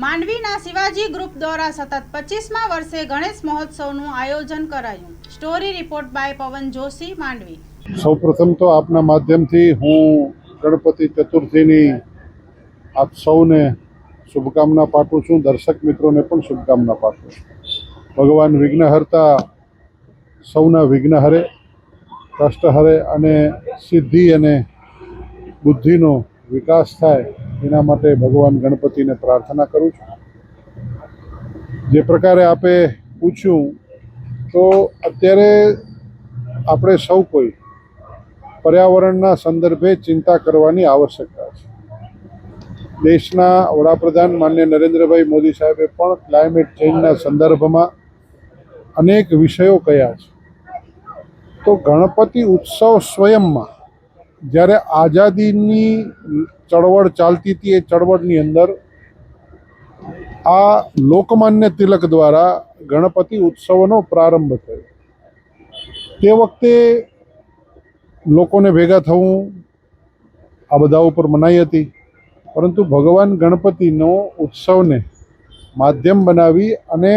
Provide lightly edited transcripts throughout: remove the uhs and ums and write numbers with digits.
માંડવીના શિવાજી ગ્રુપ દ્વારા સતત 25મા વર્ષે ગણેશ મહોત્સવનું આયોજન કરાયું। સ્ટોરી રિપોર્ટ બાય પવન જોશી, માંડવી। સૌપ્રથમ તો આપના માધ્યમથી હું ગણપતિ ચતુર્થીની આપ સૌને શુભકામના પાઠવું છું। દર્શક મિત્રોને પણ શુભકામના પાઠવું છું। ભગવાન વિઘ્નહર્તા સૌના વિઘ્ન હરે, કષ્ટ હરે અને સિદ્ધિ અને બુદ્ધિનો વિકાસ થાય એના માટે ભગવાન ગણપતિને પ્રાર્થના કરું છું। જે પ્રકારે આપે પૂછ્યું તો અત્યારે આપણે સૌ કોઈ પર્યાવરણના સંદર્ભે ચિંતા કરવાની આવશ્યકતા છે। દેશના વડાપ્રધાન માનનીય નરેન્દ્રભાઈ મોદી સાહેબે પણ ક્લાઇમેટ ચેન્જના સંદર્ભમાં અનેક વિષયો કહ્યા છે। તો ગણપતિ ઉત્સવ સ્વયંમાં જ્યારે આઝાદીની ચળવળ ચાલતી હતી એ ચળવળની અંદર આ લોકમાન્ય તિલક દ્વારા ગણપતિ ઉત્સવનો પ્રારંભ થયો। તે વખતે લોકોને ભેગા થવું આ બધા ઉપર મનાઈ હતી, પરંતુ ભગવાન ગણપતિનો ઉત્સવને માધ્યમ બનાવી અને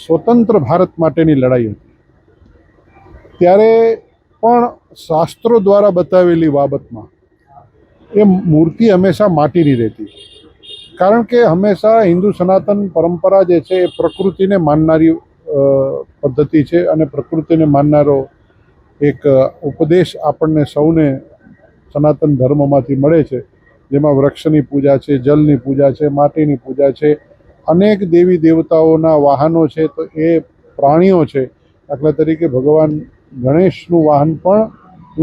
સ્વતંત્ર ભારત માટેની લડાઈ હતી। ત્યારે પણ શાસ્ત્રો દ્વારા બતાવેલી બાબતમાં એ મૂર્તિ હંમેશા માટીની રહેતી, કારણ કે હંમેશા હિન્દુ સનાતન પરંપરા જે છે એ પ્રકૃતિને માનનારી પદ્ધતિ છે અને પ્રકૃતિને માનનારો એક ઉપદેશ આપણને સૌને સનાતન ધર્મમાંથી મળે છે, જેમાં વૃક્ષની પૂજા છે, જલની પૂજા છે, માટીની પૂજા છે, અનેક દેવી દેવતાઓના વાહનો છે, તો એ પ્રાણીઓ છે। દાખલા તરીકે ભગવાન ગણેશનું વાહન પણ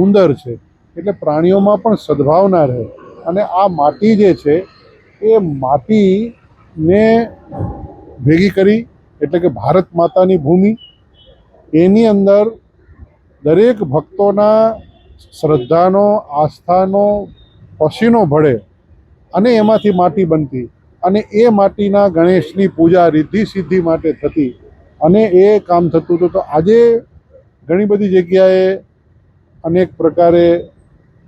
ઉંદર છે, એટલે પ્રાણીઓમાં પણ સદભાવના રહે અને આ માટી જે છે એ માટીને ભેગી કરી, એટલે કે ભારત માતાની ભૂમિ, એની અંદર દરેક ભક્તોના શ્રદ્ધાનો, આસ્થાનો પસીનો ભળે અને એમાંથી માટી બનતી અને એ માટીના ગણેશની પૂજા રિદ્ધિ સિદ્ધિ માટે થતી અને એ કામ થતું હતું। તો આજે ઘણી બધી જગ્યાએ અનેક પ્રકારે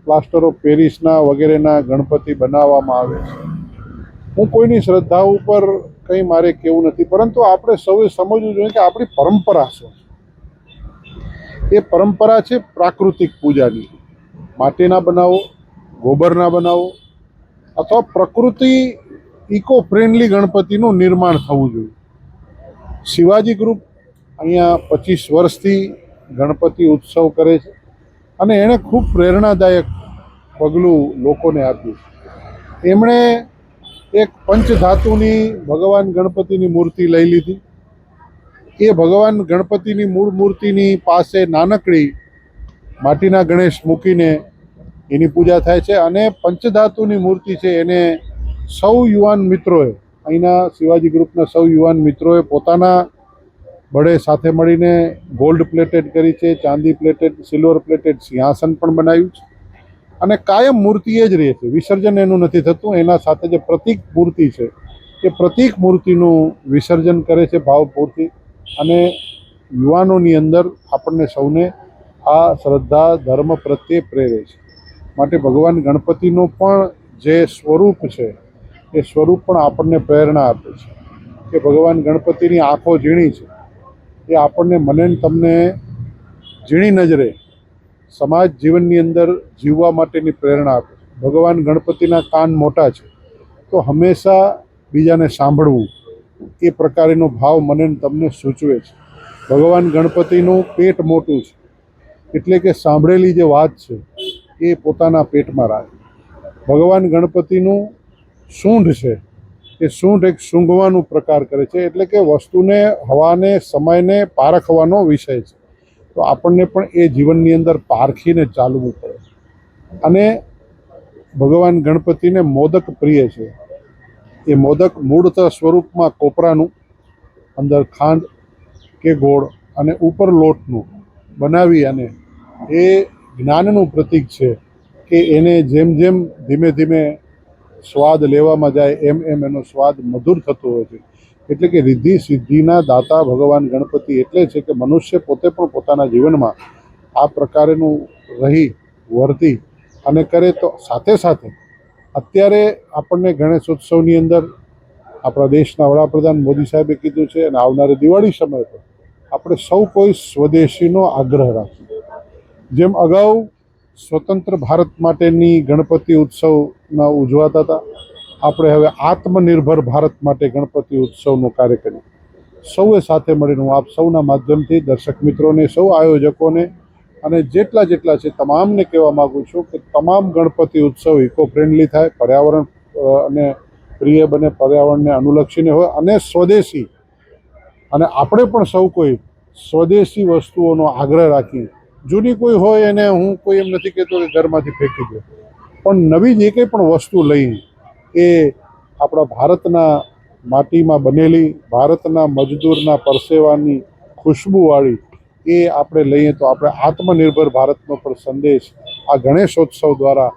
પ્લાસ્ટર ઓફ પેરિસના વગેરેના ગણપતિ બનાવવામાં આવે છે। હું કોઈની શ્રદ્ધા ઉપર કંઈ મારે કહેવું નથી, પરંતુ આપણે સૌએ સમજવું જોઈએ કે આપણી પરંપરા શું છે। એ પરંપરા છે પ્રાકૃતિક પૂજાની। માટીના બનાવો, ગોબરના બનાવો, અથવા પ્રકૃતિ ઇકો ફ્રેન્ડલી ગણપતિનું નિર્માણ થવું જોઈએ। શિવાજી ગ્રુપ અહીંયા 25 વર્ષથી ગણપતિ ઉત્સવ કરે છે અને એણે ખૂબ પ્રેરણાદાયક પગલું લોકોને આપ્યું છે। એમણે એક પંચધાતુની ભગવાન ગણપતિની મૂર્તિ લઈ લીધી। એ ભગવાન ગણપતિની મૂળ મૂર્તિની પાસે નાનકડી માટીના ગણેશ મૂકીને એની પૂજા થાય છે અને પંચધાતુની મૂર્તિ છે એને સૌ યુવાન મિત્રોએ, અહીંના શિવાજી ગ્રુપના સૌ યુવાન મિત્રોએ પોતાના બળે સાથે મળીને ગોલ્ડ પ્લેટેડ કરી છે, ચાંદી પ્લેટેડ, સિલ્વર પ્લેટેડ સિંહાસન પણ બનાવ્યું છે અને કાયમ મૂર્તિ એ જ રહે છે, વિસર્જન એનું નથી થતું। એના સાથે જે પ્રતીક મૂર્તિ છે એ પ્રતીક મૂર્તિનું વિસર્જન કરે છે ભાવપૂર્તિ અને યુવાનોની અંદર આપણને સૌને આ શ્રદ્ધા ધર્મ પ્રત્યે પ્રેરે છે। માટે ભગવાન ગણપતિનું પણ જે સ્વરૂપ છે એ સ્વરૂપ પણ આપણને પ્રેરણા આપે છે કે ભગવાન ગણપતિની આંખો ઝીણી છે, એ આપણને મને તમને ઝીણી નજરે સમાજ જીવનની અંદર જીવવા માટેની પ્રેરણા આપે છે। ભગવાન ગણપતિના કાન મોટા છે, તો હંમેશા બીજાને સાંભળવું એ પ્રકારનો ભાવ મને તમને સૂચવે છે। ભગવાન ગણપતિનું પેટ મોટું છે, એટલે કે સાંભળેલી જે વાત છે એ પોતાના પેટમાં રાખે। ભગવાન ગણપતિનું સૂંઢ છે, એ સૂંઢ એક સૂંઘવાનું પ્રકાર કરે છે, એટલે કે વસ્તુને, હવાને, સમયને પારખવાનો વિષય છે। તો આપણને પણ એ જીવનની અંદર પારખીને ચાલવું પડે અને ભગવાન ગણપતિને મોદક પ્રિય છે। એ મોદક મૂળત સ્વરૂપમાં કોપરાનું, અંદર ખાંડ કે ગોળ અને ઉપર લોટનું બનાવી અને એ જ્ઞાનનું પ્રતીક છે કે એને જેમ જેમ ધીમે ધીમે સ્વાદ લેવામાં જાય એમ એમ એનો સ્વાદ મધુર થતો હોય છે। એટલે કે રિદ્ધિ સિદ્ધિના દાતા ભગવાન ગણપતિ એટલે છે કે મનુષ્ય પોતે પણ પોતાના જીવનમાં આ પ્રકારેનું રહી વર્તી અને કરે। તો સાથે સાથે અત્યારે આપણને ગણેશોત્સવની અંદર આપણા દેશના વડાપ્રધાન મોદી સાહેબે કીધું છે અને આવનારી દિવાળી સમય પર આપણે સૌ કોઈ સ્વદેશીનો આગ્રહ રાખીએ. જેમ અગાઉ સ્વતંત્ર ભારત માટેની ગણપતિ ઉત્સવના ઉજવાતા હતા, આપણે હવે આત્મનિર્ભર ભારત માટે ગણપતિ ઉત્સવનો કાર્ય કરીએ. સૌએ સાથે મળીને હું આપ સૌના માધ્યમથી દર્શક મિત્રોને, સૌ આયોજકોને અને જેટલા છે તમામને કહેવા માગું છું કે તમામ ગણપતિ ઉત્સવ ઇકો ફ્રેન્ડલી થાય, પર્યાવરણ અને પ્રિય બને, પર્યાવરણને અનુલક્ષીને હોય અને સ્વદેશી, અને આપણે પણ સૌ કોઈ સ્વદેશી વસ્તુઓનો આગ્રહ રાખી. જૂની કોઈ હોય એને હું કોઈ એમ નથી કહેતો કે ઘરમાંથી ફેંકી દો, પણ નવી જે કંઈ પણ વસ્તુ લઈ એ આપણા ભારતના માટીમાં બનેલી, ભારતના મજદૂરના પરસેવાની ખુશ્બુવાળી એ આપણે લઈએ તો આપણે આત્મનિર્ભર ભારતનો પણ સંદેશ આ ગણેશોત્સવ દ્વારા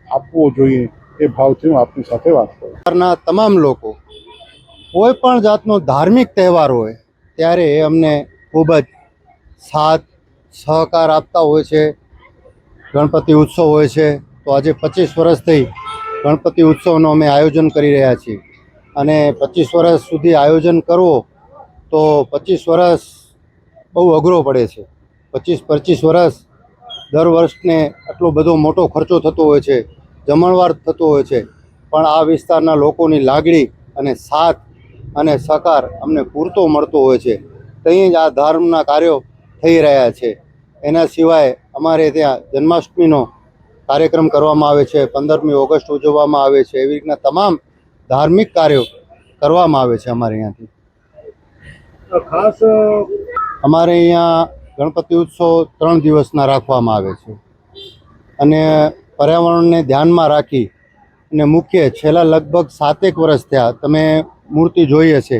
આપવો જોઈએ. એ ભાવથી હું આપની સાથે વાત કરું. ના તમામ લોકો કોઈ પણ જાતનો ધાર્મિક તહેવાર હોય ત્યારે એ અમને ખૂબ જ સાથ સહકાર આપતા હોય છે. ગણપતિ ઉત્સવ હોય છે તો આજે 25 વર્ષથી ગણપતિ ઉત્સવનો અમે આયોજન કરી રહ્યા છીએ અને 25 વર્ષ સુધી આયોજન કરવો તો 25 વર્ષ બહુ અઘરો પડે છે. 25 વર્ષ દર વર્ષને આટલો બધો મોટો ખર્ચો થતો હોય છે, જમણવાર થતો હોય છે, પણ આ વિસ્તારના લોકોની લાગણી અને સાથ અને સહકાર અમને પૂરતો મળતો હોય છે. ત્યાં જ આ ધર્મના કાર્યો થઈ રહ્યા છે. એના સિવાય અમારે ત્યાં જન્માષ્ટમીનો કાર્યક્રમ કરવામાં આવે છે, 15મી ઓગસ્ટ ઉજવવામાં આવે છે. એવી રીતના તમામ ધાર્મિક કાર્યો કરવામાં આવે છે. અમારે અહીંયાથી ખાસ અમારે અહીંયા ગણપતિ ઉત્સવ 3 દિવસના રાખવામાં આવે છે અને પર્યાવરણને ધ્યાનમાં રાખી અને મુખ્ય છેલ્લા લગભગ 7 વર્ષ થયા તમે મૂર્તિ જોઈ હશે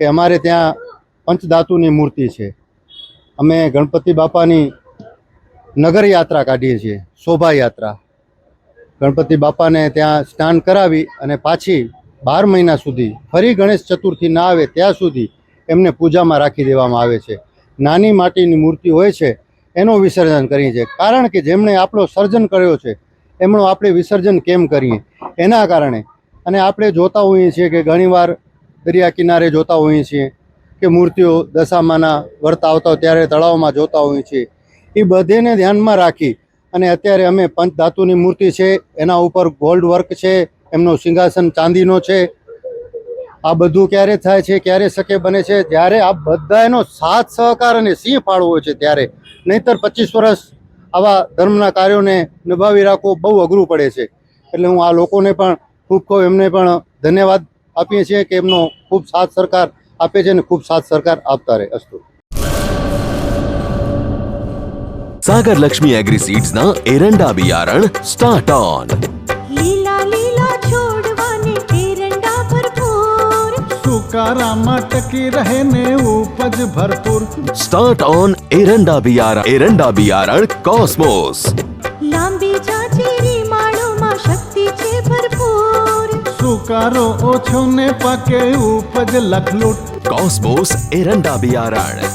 કે અમારે ત્યાં પંચધાતુની મૂર્તિ છે. અમે ગણપતિ બાપાની નગર યાત્રા કાઢીએ છીએ, શોભાયાત્રા. ગણપતિ બાપાને ત્યાં સ્નાન કરાવી અને પાછી 12 મહિના સુધી ફરી ગણેશ ચતુર્થી ના આવે ત્યાં સુધી એમને પૂજામાં રાખી દેવામાં આવે છે. નાની માટીની મૂર્તિ હોય છે એનું વિસર્જન કરીએ છીએ, કારણ કે જેમણે આપણો સર્જન કર્યો છે એમનું આપણે વિસર્જન કેમ કરીએ એના કારણે. અને આપણે જોતા હોઈએ છીએ કે ઘણીવાર દરિયા કિનારે જોતા હોઈએ છીએ કે મૂર્તિઓ દશામાના વ્રત આવતા હોય ત્યારે તળાવમાં જોતા હોઈએ છીએ. એ બધેને ધ્યાનમાં રાખી અને અત્યારે અમે પંચધાતુની મૂર્તિ છે, એના ઉપર ગોલ્ડ વર્ક છે, એમનો સિંહાસન ચાંદીનો છે. આ બધું ક્યારે થાય છે, ક્યારે શક્ય બને છે? જ્યારે આ બધા એનો સાથ સહકાર અને સિંહ ફાળવો હોય છે ત્યારે. નહીંતર 25 વર્ષ આવા ધર્મના કાર્યોને નિભાવી રાખવું બહુ અઘરું પડે છે. એટલે હું આ લોકોને પણ ખૂબ એમને પણ ધન્યવાદ આપીએ છીએ કે એમનો ખૂબ સાથ સરકાર આપે છે અને ખૂબ સાથ સરકાર આપતા રહે. અસ્તુ. सागर लक्ष्मी एग्रीसीड्स ना एरंडा बियारण स्टार्ट ऑन. લીલા લીલા છોડવાને એરંડા ભરપૂર, સુકારામાં ટકી રહે ને ઉપજ ભરપૂર. स्टार्ट ऑन एरंडा बियारण कॉस्मोस. લાંબી જાચેરી માળોમાં શક્તિ છે ભરપૂર. સુકારો ઓછો ને પાકે ઉપજ લખલૂટ. कॉस्मोस एरंडा बियारण.